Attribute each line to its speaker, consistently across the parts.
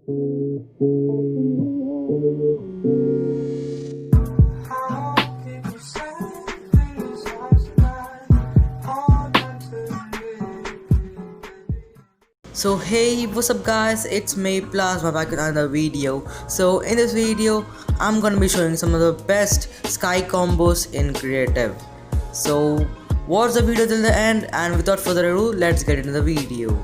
Speaker 1: So hey, what's up guys, it's me Plazma back with another video. So in this video I'm gonna be showing some of the best sky combos in creative. So watch the video till the end, and without further ado, let's get into the video.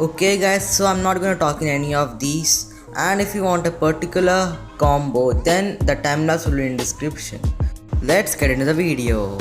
Speaker 1: Okay guys, so I'm not gonna talk in any of these, and if you want a particular combo, then the timelapse will be in description. Let's get into the video.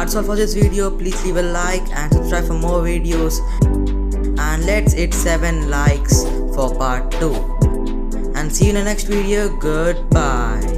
Speaker 1: that's all for this video. Please leave a like and subscribe for more videos, and let's hit 7 likes for part 2. And see you in the next video. Goodbye.